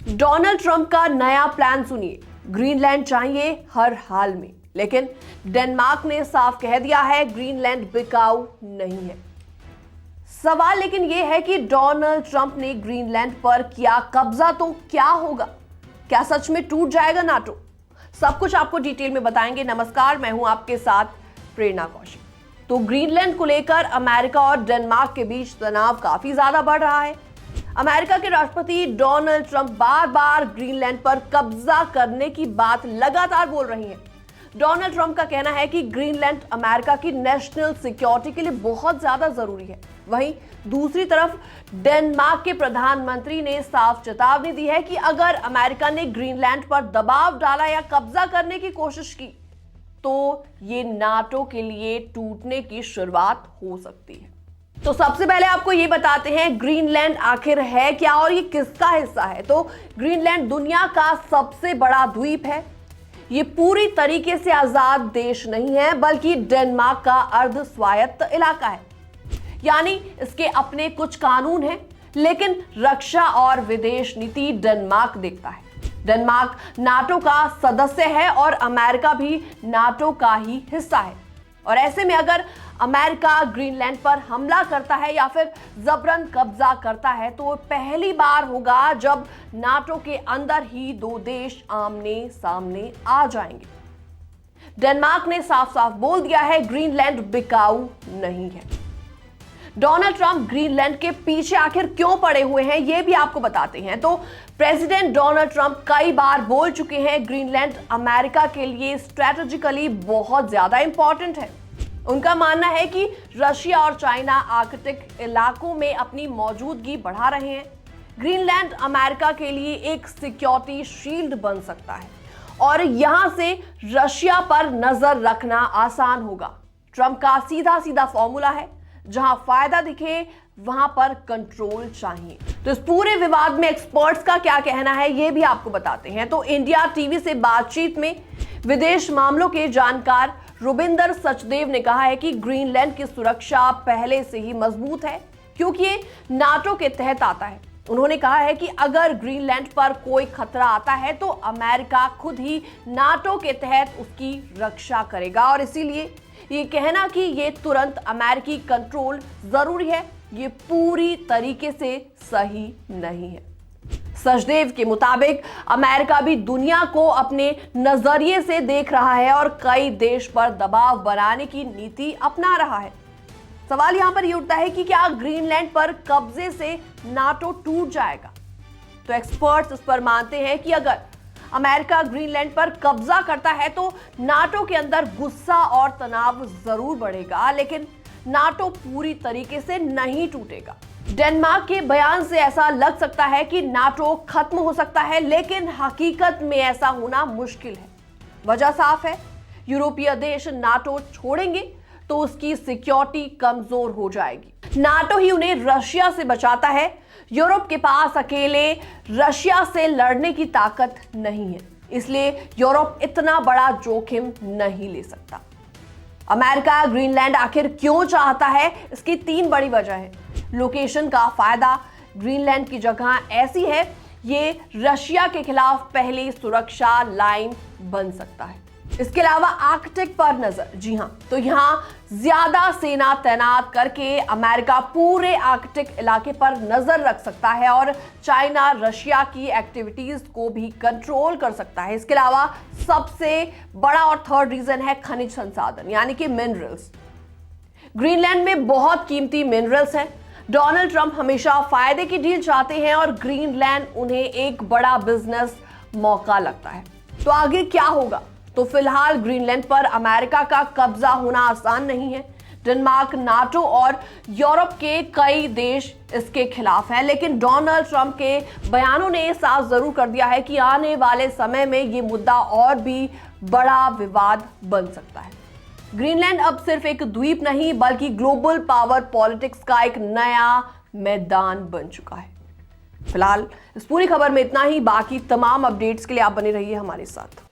Donald Trump का नया plan सुनिए। ग्रीनलैंड चाहिए हर हाल में, लेकिन डेनमार्क ने साफ कह दिया है ग्रीनलैंड बिकाऊ नहीं है। सवाल लेकिन यह है कि डोनाल्ड ट्रंप ने ग्रीनलैंड पर किया कब्जा तो क्या होगा? क्या सच में टूट जाएगा नाटो? सब कुछ आपको डिटेल में बताएंगे। नमस्कार, मैं हूं आपके साथ प्रेरणा कौशिक। तो ग्रीनलैंड को लेकर अमेरिका और डेनमार्क के बीच तनाव काफी ज्यादा बढ़ रहा है। अमेरिका के राष्ट्रपति डोनाल्ड ट्रंप बार बार ग्रीनलैंड पर कब्जा करने की बात लगातार बोल रही हैं। डोनाल्ड ट्रंप का कहना है कि ग्रीनलैंड अमेरिका की नेशनल सिक्योरिटी के लिए बहुत ज्यादा जरूरी है। वहीं दूसरी तरफ डेनमार्क के प्रधानमंत्री ने साफ चेतावनी दी है कि अगर अमेरिका ने ग्रीनलैंड पर दबाव डाला या कब्जा करने की कोशिश की तो ये नाटो के लिए टूटने की शुरुआत हो सकती है। तो सबसे पहले आपको ये बताते हैं ग्रीनलैंड आखिर है क्या और ये किसका हिस्सा है। तो ग्रीनलैंड दुनिया का सबसे बड़ा द्वीप है। ये पूरी तरीके से आजाद देश नहीं है, बल्कि डेनमार्क का अर्ध स्वायत्त इलाका है। यानी इसके अपने कुछ कानून हैं, लेकिन रक्षा और विदेश नीति डेनमार्क देखता है। डेनमार्क नाटो का सदस्य है और अमेरिका भी नाटो का ही हिस्सा है। और ऐसे में अगर अमेरिका ग्रीनलैंड पर हमला करता है या फिर जबरन कब्जा करता है तो पहली बार होगा जब नाटो के अंदर ही दो देश आमने सामने आ जाएंगे। डेनमार्क ने साफ साफ बोल दिया है ग्रीनलैंड बिकाऊ नहीं है। डोनाल्ड ट्रंप ग्रीनलैंड के पीछे आखिर क्यों पड़े हुए हैं ये भी आपको बताते हैं। तो प्रेसिडेंट डोनाल्ड ट्रंप कई बार बोल चुके हैं ग्रीनलैंड अमेरिका के लिए स्ट्रेटेजिकली बहुत ज्यादा इंपॉर्टेंट है। उनका मानना है कि रशिया और चाइना आर्कटिक इलाकों में अपनी मौजूदगी बढ़ा रहे हैं। ग्रीनलैंड अमेरिका के लिए एक सिक्योरिटी शील्ड बन सकता है और यहां से रशिया पर नजर रखना आसान होगा। ट्रंप का सीधा सीधा फॉर्मूला है, जहां फायदा दिखे वहां पर कंट्रोल चाहिए। तो इस पूरे विवाद में एक्सपर्ट्स का क्या कहना है ये भी आपको बताते हैं। तो इंडिया टीवी से बातचीत में विदेश मामलों के जानकार रुबिंदर सचदेव ने कहा है कि ग्रीनलैंड की सुरक्षा पहले से ही मजबूत है क्योंकि ये नाटो के तहत आता है। उन्होंने कहा है कि अगर ग्रीनलैंड पर कोई खतरा आता है तो अमेरिका खुद ही नाटो के तहत उसकी रक्षा करेगा और इसीलिए ये कहना कि ये तुरंत अमेरिकी कंट्रोल जरूरी है, ये पूरी तरीके से सही नहीं है। सचदेव के मुताबिक अमेरिका भी दुनिया को अपने नजरिए से देख रहा है और कई देश पर दबाव बनाने की नीति अपना रहा है। सवाल यहां पर यह उठता है कि क्या ग्रीनलैंड पर कब्जे से नाटो टूट जाएगा? तो एक्सपर्ट्स इस पर मानते हैं कि अगर अमेरिका ग्रीनलैंड पर कब्जा करता है तो नाटो के अंदर गुस्सा और तनाव जरूर बढ़ेगा, लेकिन नाटो पूरी तरीके से नहीं टूटेगा। डेनमार्क के बयान से ऐसा लग सकता है कि नाटो खत्म हो सकता है, लेकिन हकीकत में ऐसा होना मुश्किल है। वजह साफ है, यूरोपीय देश नाटो छोड़ेंगे तो उसकी सिक्योरिटी कमजोर हो जाएगी। नाटो ही उन्हें रशिया से बचाता है। यूरोप के पास अकेले रशिया से लड़ने की ताकत नहीं है, इसलिए यूरोप इतना बड़ा जोखिम नहीं ले सकता। अमेरिका ग्रीनलैंड आखिर क्यों चाहता है? इसकी 3 बड़ी वजह है। लोकेशन का फायदा, ग्रीनलैंड की जगह ऐसी है ये रशिया के खिलाफ पहली सुरक्षा लाइन बन सकता है। इसके अलावा आर्कटिक पर नजर, जी हां, तो यहां ज्यादा सेना तैनात करके अमेरिका पूरे आर्कटिक इलाके पर नजर रख सकता है और चाइना रशिया की एक्टिविटीज को भी कंट्रोल कर सकता है। इसके अलावा सबसे बड़ा और थर्ड रीजन है खनिज संसाधन, यानी कि मिनरल्स। ग्रीनलैंड में बहुत कीमती मिनरल्स हैं। डोनाल्ड ट्रंप हमेशा फायदे की डील चाहते हैं और ग्रीनलैंड उन्हें एक बड़ा बिजनेस मौका लगता है। तो आगे क्या होगा? तो फिलहाल ग्रीनलैंड पर अमेरिका का कब्जा होना आसान नहीं है। डेनमार्क, नाटो और यूरोप के कई देश इसके खिलाफ हैं, लेकिन डोनाल्ड ट्रंप के बयानों ने साफ जरूर कर दिया है कि आने वाले समय में ये मुद्दा और भी बड़ा विवाद बन सकता है। ग्रीनलैंड अब सिर्फ एक द्वीप नहीं बल्कि ग्लोबल पावर पॉलिटिक्स का एक नया मैदान बन चुका है। फिलहाल इस पूरी खबर में इतना ही। बाकी तमाम अपडेट्स के लिए आप बने रहिए हमारे साथ।